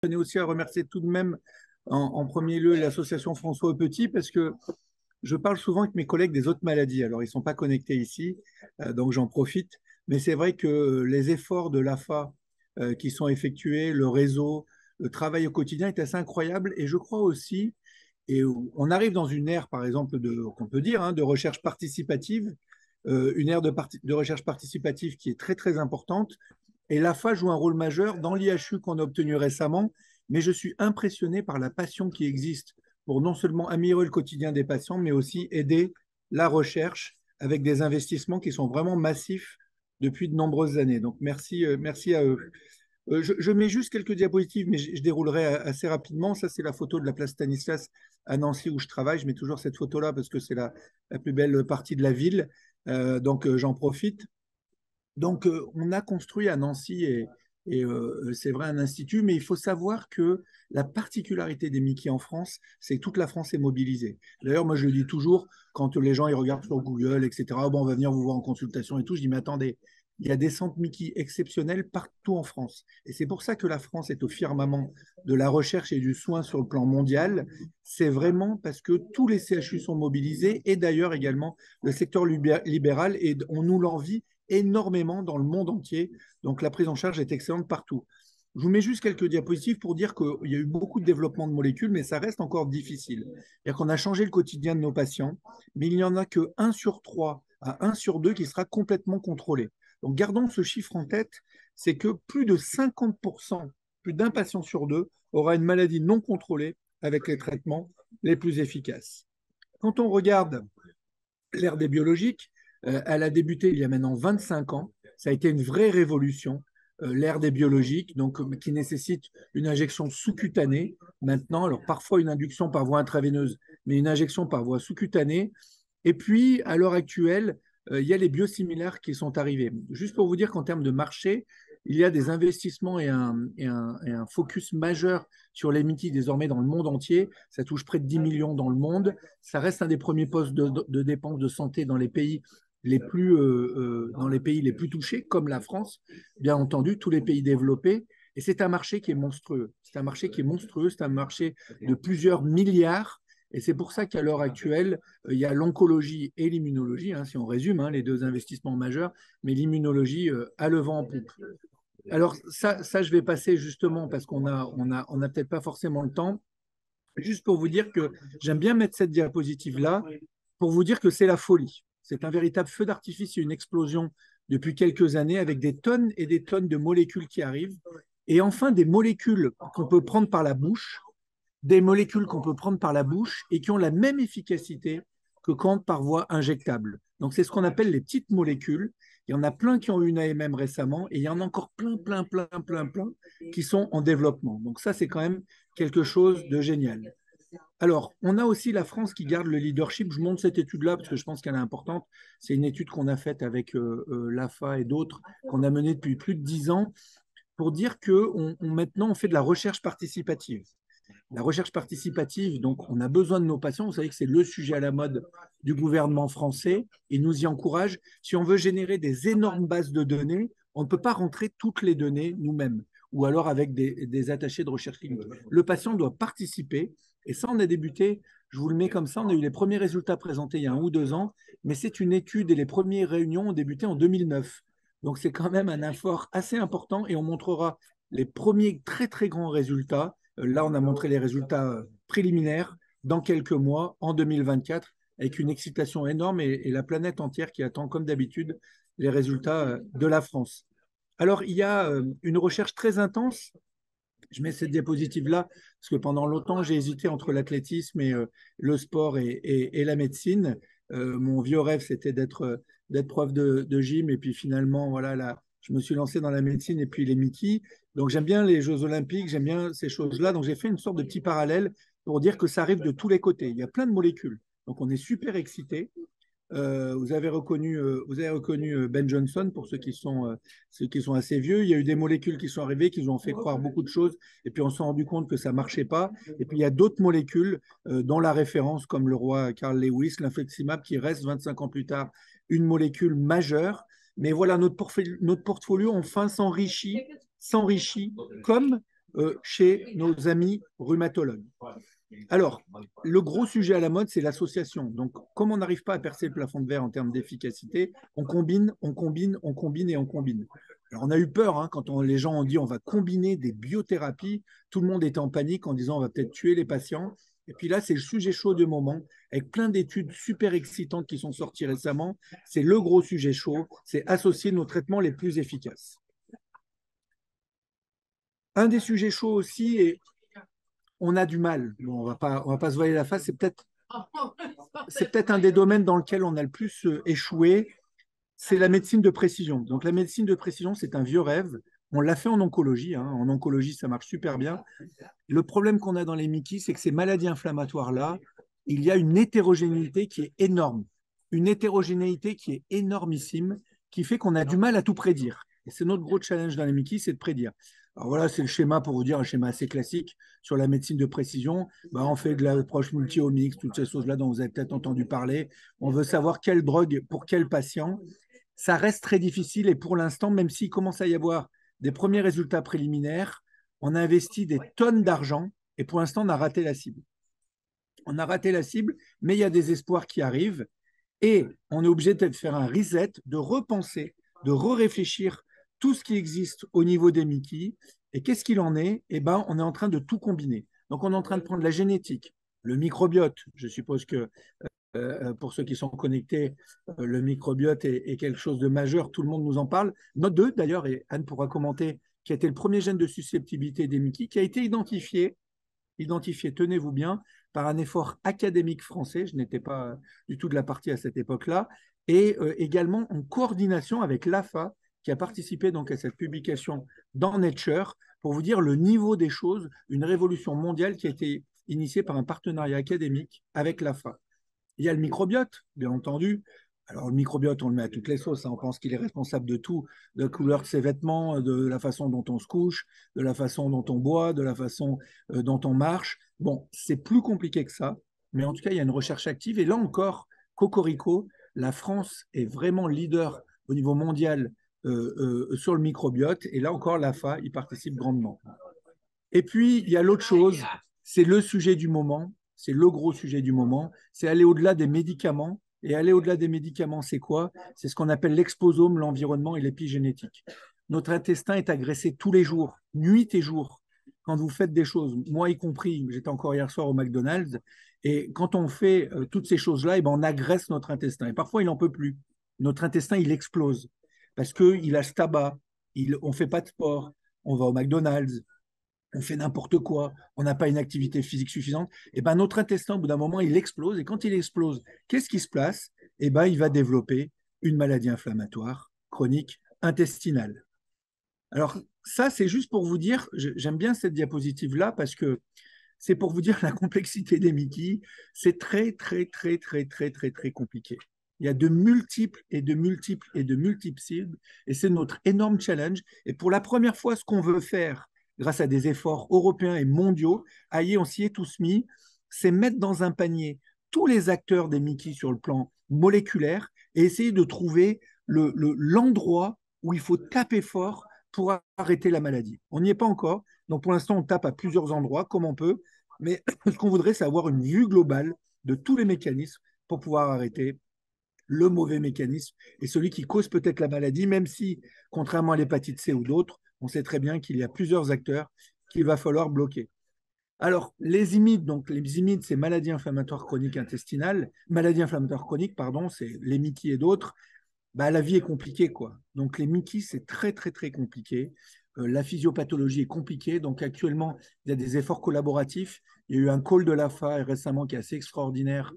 tenais aussi à remercier tout de même en premier lieu l'association François Petit parce que je parle souvent avec mes collègues des autres maladies. Alors, ils ne sont pas connectés ici, donc j'en profite. Mais c'est vrai que les efforts de l'AFA qui sont effectués, le réseau, le travail au quotidien est assez incroyable. Et je crois aussi, et on arrive dans une ère, par exemple, qu'on peut dire, hein, de recherche participative, une ère de recherche participative qui est très, très importante. Et l'AFA joue un rôle majeur dans l'IHU qu'on a obtenu récemment, mais je suis impressionné par la passion qui existe pour non seulement améliorer le quotidien des patients, mais aussi aider la recherche avec des investissements qui sont vraiment massifs depuis de nombreuses années. Donc merci à eux. Je mets juste quelques diapositives, mais je déroulerai assez rapidement. Ça, c'est la photo de la place Stanislas à Nancy où je travaille. Je mets toujours cette photo-là parce que c'est la plus belle partie de la ville. Donc, j'en profite. Donc, on a construit à Nancy, et c'est vrai, un institut, mais il faut savoir que la particularité des Mickey en France, c'est que toute la France est mobilisée. D'ailleurs, moi, je le dis toujours, quand les gens ils regardent sur Google, etc., bon, on va venir vous voir en consultation et tout, je dis, mais attendez, il y a des centres Mickey exceptionnels partout en France. Et c'est pour ça que la France est au firmament de la recherche et du soin sur le plan mondial. C'est vraiment parce que tous les CHU sont mobilisés, et d'ailleurs également le secteur libéral, et on nous l'envie énormément dans le monde entier. Donc la prise en charge est excellente partout. Je vous mets juste quelques diapositives pour dire qu'il y a eu beaucoup de développement de molécules, mais ça reste encore difficile. C'est-à-dire qu'on a changé le quotidien de nos patients, mais il n'y en a que 1 sur 3 à 1 sur 2 qui sera complètement contrôlé. Donc gardons ce chiffre en tête, c'est que plus de 50%, plus d'un patient sur deux aura une maladie non contrôlée avec les traitements les plus efficaces. Quand on regarde l'ère des biologiques, elle a débuté il y a maintenant 25 ans. Ça a été une vraie révolution, l'ère des biologiques, donc, qui nécessite une injection sous-cutanée maintenant. Alors parfois une induction par voie intraveineuse, mais une injection par voie sous-cutanée. Et puis, à l'heure actuelle, il y a les biosimilaires qui sont arrivés. Juste pour vous dire qu'en termes de marché, il y a des investissements et un focus majeur sur les MITI désormais dans le monde entier. Ça touche près de 10 millions dans le monde. Ça reste un des premiers postes de dépenses de santé dans les pays dans les pays les plus touchés, comme la France, bien entendu, tous les pays développés. Et c'est un marché qui est monstrueux. C'est un marché qui est monstrueux. C'est un marché de plusieurs milliards. Et c'est pour ça qu'à l'heure actuelle, il y a l'oncologie et l'immunologie, hein, si on résume, hein, les deux investissements majeurs, mais l'immunologie a le vent en poupe. Alors ça, je vais passer justement parce qu'on a peut-être pas forcément le temps. Juste pour vous dire que j'aime bien mettre cette diapositive-là pour vous dire que c'est la folie. C'est un véritable feu d'artifice, une explosion depuis quelques années avec des tonnes et des tonnes de molécules qui arrivent. Et enfin, des molécules qu'on peut prendre par la bouche, des molécules qu'on peut prendre par la bouche et qui ont la même efficacité que quand par voie injectable. Donc, c'est ce qu'on appelle les petites molécules. Il y en a plein qui ont eu une AMM récemment et il y en a encore plein qui sont en développement. Donc, ça, c'est quand même quelque chose de génial. Alors, on a aussi la France qui garde le leadership. Je montre cette étude-là parce que je pense qu'elle est importante. C'est une étude qu'on a faite avec l'AFA et d'autres, qu'on a menée depuis plus de 10 ans, pour dire que maintenant, on fait de la recherche participative. La recherche participative, donc on a besoin de nos patients. Vous savez que c'est le sujet à la mode du gouvernement français et nous y encourage. Si on veut générer des énormes bases de données, on ne peut pas rentrer toutes les données nous-mêmes ou alors avec des attachés de recherche clinique. Le patient doit participer et ça, on a débuté, je vous le mets comme ça, on a eu les premiers résultats présentés il y a 1 ou 2 ans, mais c'est une étude et les premières réunions ont débuté en 2009. Donc c'est quand même un effort assez important et on montrera les premiers très très grands résultats. Là, on a montré les résultats préliminaires dans quelques mois, en 2024, avec une excitation énorme et la planète entière qui attend, comme d'habitude, les résultats de la France. Alors, il y a une recherche très intense. Je mets cette diapositive-là parce que pendant longtemps, j'ai hésité entre l'athlétisme et le sport et la médecine. Mon vieux rêve, c'était d'être prof de gym. Et puis finalement, voilà, là, je me suis lancé dans la médecine et puis les Mickey. Donc j'aime bien les Jeux Olympiques, j'aime bien ces choses-là. Donc j'ai fait une sorte de petit parallèle pour dire que ça arrive de tous les côtés. Il y a plein de molécules. Donc on est super excités. Vous avez reconnu Ben Johnson pour ceux qui sont assez vieux. Il y a eu des molécules qui sont arrivées, qui nous ont fait croire beaucoup de choses, et puis on s'est rendu compte que ça ne marchait pas. Et puis il y a d'autres molécules, dont la référence, comme le roi Carl Lewis, l'infliximab, qui reste 25 ans plus tard une molécule majeure. Mais voilà, notre portfolio enfin s'enrichit comme chez nos amis rhumatologues. Alors, le gros sujet à la mode, c'est l'association. Donc, comme on n'arrive pas à percer le plafond de verre en termes d'efficacité, on combine, on combine, on combine et on combine. Alors, on a eu peur hein, quand les gens ont dit on va combiner des biothérapies. Tout le monde était en panique en disant on va peut-être tuer les patients. Et puis là, c'est le sujet chaud du moment, avec plein d'études super excitantes qui sont sorties récemment. C'est le gros sujet chaud, c'est associer nos traitements les plus efficaces. Un des sujets chauds aussi, et on a du mal, bon, on va pas se voiler la face, c'est peut-être un des domaines dans lequel on a le plus échoué, c'est la médecine de précision. Donc la médecine de précision, c'est un vieux rêve. On l'a fait en oncologie. Hein. En oncologie, ça marche super bien. Le problème qu'on a dans les Mickey, c'est que ces maladies inflammatoires-là, il y a une hétérogénéité qui est énorme. Une hétérogénéité qui est énormissime, qui fait qu'on a du mal à tout prédire. Et c'est notre gros challenge dans les Mickey, c'est de prédire. Alors voilà, c'est le schéma pour vous dire, un schéma assez classique sur la médecine de précision. Bah, on fait de l'approche multi-omics, toutes ces choses-là dont vous avez peut-être entendu parler. On veut savoir quelle drogue pour quel patient. Ça reste très difficile et pour l'instant, même s'il commence à y avoir des premiers résultats préliminaires, on a investi des tonnes d'argent et pour l'instant, on a raté la cible. On a raté la cible, mais il y a des espoirs qui arrivent et on est obligé de faire un reset, de repenser, de réfléchir tout ce qui existe au niveau des Mickey. Et qu'est-ce qu'il en est? Eh ben, on est en train de tout combiner. Donc, on est en train de prendre la génétique, le microbiote. Je suppose que pour ceux qui sont connectés, le microbiote est quelque chose de majeur, tout le monde nous en parle. Note 2, d'ailleurs, et Anne pourra commenter, qui a été le premier gène de susceptibilité des Mickey, qui a été identifié, tenez-vous bien, par un effort académique français, je n'étais pas du tout de la partie à cette époque-là, et également en coordination avec l'AFA, qui a participé donc à cette publication dans Nature, pour vous dire le niveau des choses, une révolution mondiale qui a été initiée par un partenariat académique avec l'AFA. Il y a le microbiote, bien entendu. Alors, le microbiote, on le met à toutes les sauces. Hein. On pense qu'il est responsable de tout, de la couleur de ses vêtements, de la façon dont on se couche, de la façon dont on boit, de la façon dont on marche. Bon, c'est plus compliqué que ça. Mais en tout cas, il y a une recherche active. Et là encore, Cocorico, la France est vraiment leader au niveau mondial sur le microbiote. Et là encore, l'AFA y participe grandement. Et puis, il y a l'autre chose, c'est le sujet du moment, c'est le gros sujet du moment, c'est aller au-delà des médicaments. Et aller au-delà des médicaments, c'est quoi? C'est ce qu'on appelle l'exposome, l'environnement et l'épigénétique. Notre intestin est agressé tous les jours, nuit et jour, quand vous faites des choses, moi y compris, j'étais encore hier soir au McDonald's, et quand on fait toutes ces choses-là, eh ben, on agresse notre intestin. Et parfois, il n'en peut plus. Notre intestin, il explose parce qu'il a ce tabac, on ne fait pas de sport, on va au McDonald's, on fait n'importe quoi, on n'a pas une activité physique suffisante, et ben notre intestin, au bout d'un moment, il explose. Et quand il explose, qu'est-ce qui se passe? Et ben il va développer une maladie inflammatoire chronique intestinale. Alors, ça, c'est juste pour vous dire, j'aime bien cette diapositive-là parce que c'est pour vous dire la complexité des Mickey. C'est très, très, très, très, très, très, très compliqué. Il y a de multiples et de multiples et de multiples cibles et c'est notre énorme challenge. Et pour la première fois, ce qu'on veut faire, grâce à des efforts européens et mondiaux, on s'y est tous mis, c'est mettre dans un panier tous les acteurs des Mickey sur le plan moléculaire et essayer de trouver l'endroit où il faut taper fort pour arrêter la maladie. On n'y est pas encore, donc pour l'instant on tape à plusieurs endroits comme on peut, mais ce qu'on voudrait, c'est avoir une vue globale de tous les mécanismes pour pouvoir arrêter le mauvais mécanisme et celui qui cause peut-être la maladie, même si, contrairement à l'hépatite C ou d'autres, on sait très bien qu'il y a plusieurs acteurs qu'il va falloir bloquer. Alors, les IMID, donc les IMID, c'est maladies inflammatoires chroniques intestinales, maladies inflammatoires chroniques, pardon, c'est les Mickey et d'autres. Bah, la vie est compliquée, quoi. Donc, les Mickey, c'est très, très, très compliqué. La physiopathologie est compliquée. Donc, actuellement, il y a des efforts collaboratifs. Il y a eu un call de l'AFA récemment qui est assez extraordinaire,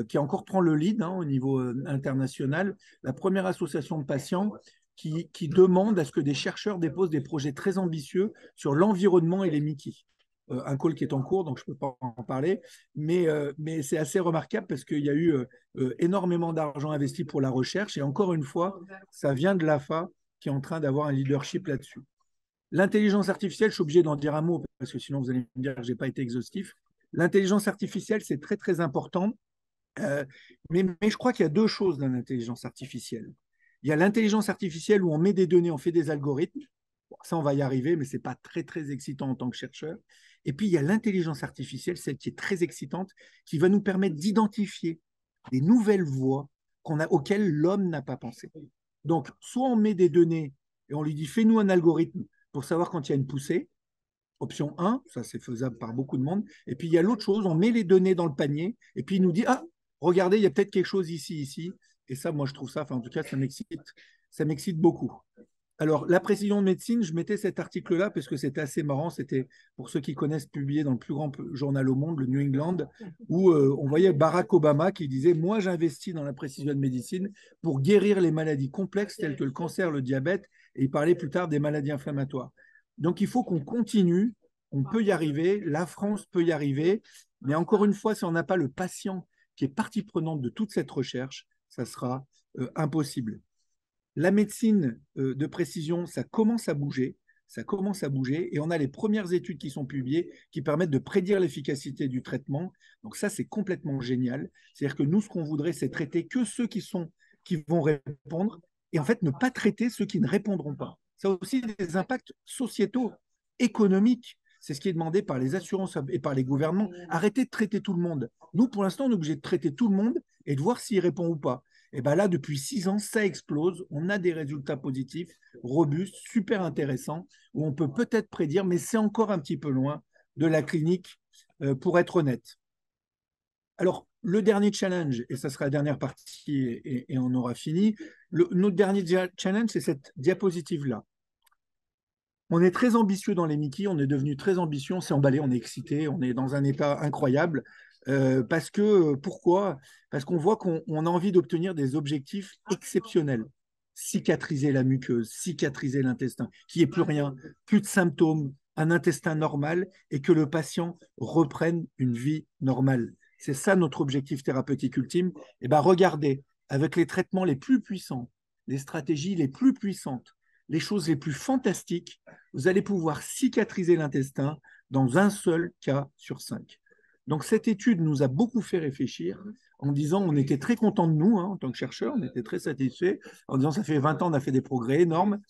qui encore prend le lead hein, au niveau international. La première association de patients qui demande à ce que des chercheurs déposent des projets très ambitieux sur l'environnement et les Mickey. Un call qui est en cours, donc je ne peux pas en parler, mais c'est assez remarquable parce qu'il y a eu énormément d'argent investi pour la recherche et encore une fois, ça vient de l'AFA qui est en train d'avoir un leadership là-dessus. L'intelligence artificielle, je suis obligé d'en dire un mot parce que sinon vous allez me dire que je n'ai pas été exhaustif. L'intelligence artificielle, c'est très très important, mais je crois qu'il y a deux choses dans l'intelligence artificielle. Il y a l'intelligence artificielle où on met des données, on fait des algorithmes, Bon, ça, on va y arriver, mais ce n'est pas très, très excitant en tant que chercheur. Et puis, il y a l'intelligence artificielle, celle qui est très excitante, qui va nous permettre d'identifier des nouvelles voies auxquelles l'homme n'a pas pensé. Donc, soit on met des données et on lui dit, fais-nous un algorithme pour savoir quand il y a une poussée. Option 1, ça c'est faisable par beaucoup de monde. Et puis, il y a l'autre chose, on met les données dans le panier et puis il nous dit, ah, regardez, il y a peut-être quelque chose ici, ici. Et ça, moi, je trouve ça, enfin, en tout cas, ça m'excite beaucoup. Alors, la précision de médecine, je mettais cet article-là parce que c'était assez marrant. C'était, pour ceux qui connaissent, publié dans le plus grand journal au monde, le New England, où on voyait Barack Obama qui disait, moi, j'investis dans la précision de médecine pour guérir les maladies complexes telles que le cancer, le diabète, et il parlait plus tard des maladies inflammatoires. Donc, il faut qu'on continue. On peut y arriver. La France peut y arriver. Mais encore une fois, si on n'a pas le patient qui est partie prenante de toute cette recherche, ça sera impossible. La médecine de précision, ça commence à bouger. Ça commence à bouger et on a les premières études qui sont publiées qui permettent de prédire l'efficacité du traitement. Donc ça, c'est complètement génial. C'est-à-dire que nous, ce qu'on voudrait, c'est traiter que ceux qui vont répondre et en fait ne pas traiter ceux qui ne répondront pas. Ça a aussi des impacts sociétaux, économiques. C'est ce qui est demandé par les assurances et par les gouvernements. Arrêtez de traiter tout le monde. Nous, pour l'instant, on est obligé de traiter tout le monde et de voir s'il répond ou pas. Et bien là, depuis 6 ans, ça explose. On a des résultats positifs, robustes, super intéressants, où on peut peut-être prédire, mais c'est encore un petit peu loin de la clinique, pour être honnête. Alors, le dernier challenge, et ça sera la dernière partie et on aura fini, notre dernier challenge, c'est cette diapositive-là. On est très ambitieux dans les Mickey, on est devenu très ambitieux, on s'est emballé, on est excité, on est dans un état incroyable. Pourquoi? Parce qu'on voit qu'on a envie d'obtenir des objectifs exceptionnels. Cicatriser la muqueuse, cicatriser l'intestin, qu'il n'y ait plus rien, plus de symptômes, un intestin normal et que le patient reprenne une vie normale. C'est ça notre objectif thérapeutique ultime. Et ben regardez, avec les traitements les plus puissants, les stratégies les plus puissantes, les choses les plus fantastiques, vous allez pouvoir cicatriser l'intestin dans un seul cas sur 5. Donc cette étude nous a beaucoup fait réfléchir en disant on était très content de nous, en tant que chercheurs, on était très satisfaits, en disant ça fait 20 ans, on a fait des progrès énormes,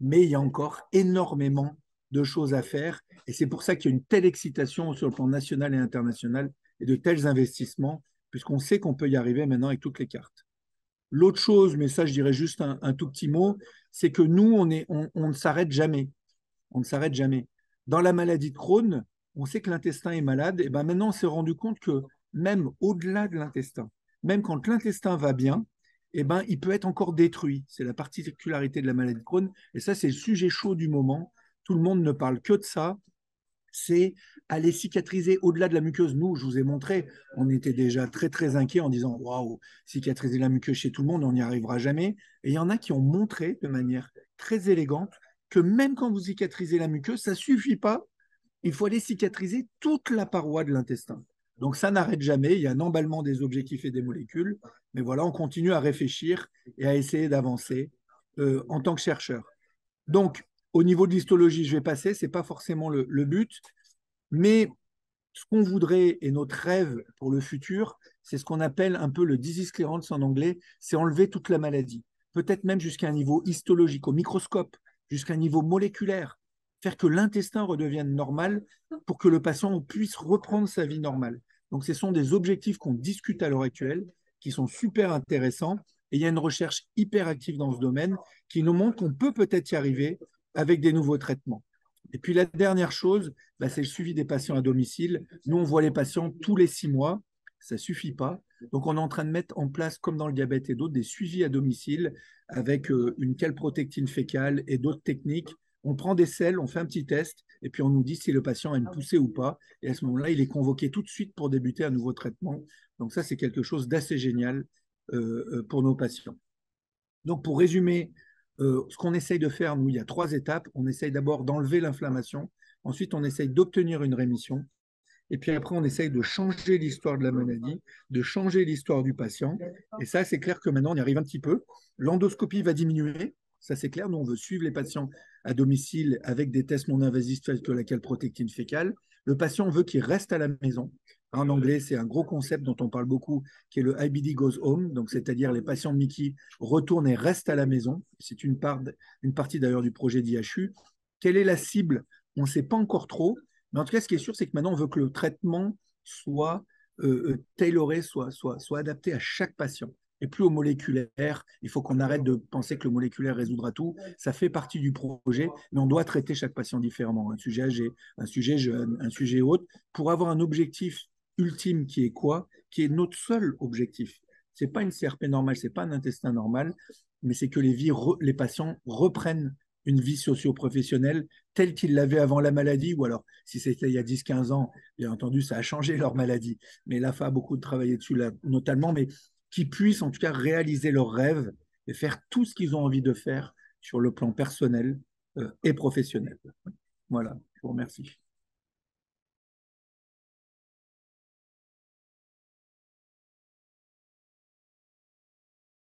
mais il y a encore énormément de choses à faire. Et c'est pour ça qu'il y a une telle excitation sur le plan national et international et de tels investissements, puisqu'on sait qu'on peut y arriver maintenant avec toutes les cartes. L'autre chose, mais ça je dirais juste un tout petit mot, c'est que nous, on ne s'arrête jamais. On ne s'arrête jamais. Dans la maladie de Crohn, on sait que l'intestin est malade, et ben maintenant on s'est rendu compte que même au-delà de l'intestin, même quand l'intestin va bien, et ben, il peut être encore détruit. C'est la particularité de la maladie de Crohn, et ça c'est le sujet chaud du moment. Tout le monde ne parle que de ça. C'est aller cicatriser au-delà de la muqueuse. Nous, je vous ai montré, on était déjà très très inquiets en disant waouh, cicatriser la muqueuse chez tout le monde, on n'y arrivera jamais. Et il y en a qui ont montré de manière très élégante que même quand vous cicatrisez la muqueuse, ça ne suffit pas. Il faut aller cicatriser toute la paroi de l'intestin. Donc ça n'arrête jamais. Il y a un emballement des objectifs et des molécules. Mais voilà, on continue à réfléchir et à essayer d'avancer en tant que chercheur. Donc, au niveau de l'histologie, je vais passer, ce n'est pas forcément le but, mais ce qu'on voudrait et notre rêve pour le futur, c'est ce qu'on appelle un peu le disease clearance en anglais, c'est enlever toute la maladie, peut-être même jusqu'à un niveau histologique, au microscope, jusqu'à un niveau moléculaire, faire que l'intestin redevienne normal pour que le patient puisse reprendre sa vie normale. Donc, ce sont des objectifs qu'on discute à l'heure actuelle, qui sont super intéressants, et il y a une recherche hyper active dans ce domaine qui nous montre qu'on peut peut-être y arriver avec des nouveaux traitements. Et puis la dernière chose, bah, c'est le suivi des patients à domicile. Nous, on voit les patients tous les 6 mois. Ça ne suffit pas. Donc, on est en train de mettre en place, comme dans le diabète et d'autres, des suivis à domicile avec une calprotectine fécale et d'autres techniques. On prend des selles, on fait un petit test et puis on nous dit si le patient a une poussée ou pas. Et à ce moment-là, il est convoqué tout de suite pour débuter un nouveau traitement. Donc ça, c'est quelque chose d'assez génial pour nos patients. Donc, pour résumer, ce qu'on essaye de faire, nous, il y a 3 étapes. On essaye d'abord d'enlever l'inflammation. Ensuite, on essaye d'obtenir une rémission. Et puis après, on essaye de changer l'histoire de la maladie, de changer l'histoire du patient. Et ça, c'est clair que maintenant, on y arrive un petit peu. L'endoscopie va diminuer. Ça, c'est clair. Nous, on veut suivre les patients à domicile avec des tests non invasifs tels que la calprotectine fécale. Le patient veut qu'il reste à la maison. En anglais, c'est un gros concept dont on parle beaucoup, qui est le IBD goes home. Donc, c'est-à-dire les patients Mickey retournent et restent à la maison. C'est une partie d'ailleurs du projet d'IHU. Quelle est la cible? On ne sait pas encore trop. Mais en tout cas, ce qui est sûr, c'est que maintenant, on veut que le traitement soit tailoré, soit adapté à chaque patient et plus au moléculaire. Il faut qu'on arrête de penser que le moléculaire résoudra tout. Ça fait partie du projet, mais on doit traiter chaque patient différemment. Un sujet âgé, un sujet jeune, un sujet autre, pour avoir un objectif ultime qui est quoi? Qui est notre seul objectif. C'est pas une CRP normale, c'est pas un intestin normal, mais c'est que les patients reprennent une vie socio-professionnelle telle qu'ils l'avaient avant la maladie, ou alors, si c'était il y a 10-15 ans, bien entendu, ça a changé leur maladie. Mais l'AFA a beaucoup travaillé dessus, là, notamment, mais qui puissent en tout cas réaliser leurs rêves et faire tout ce qu'ils ont envie de faire sur le plan personnel et professionnel. Voilà, je vous remercie.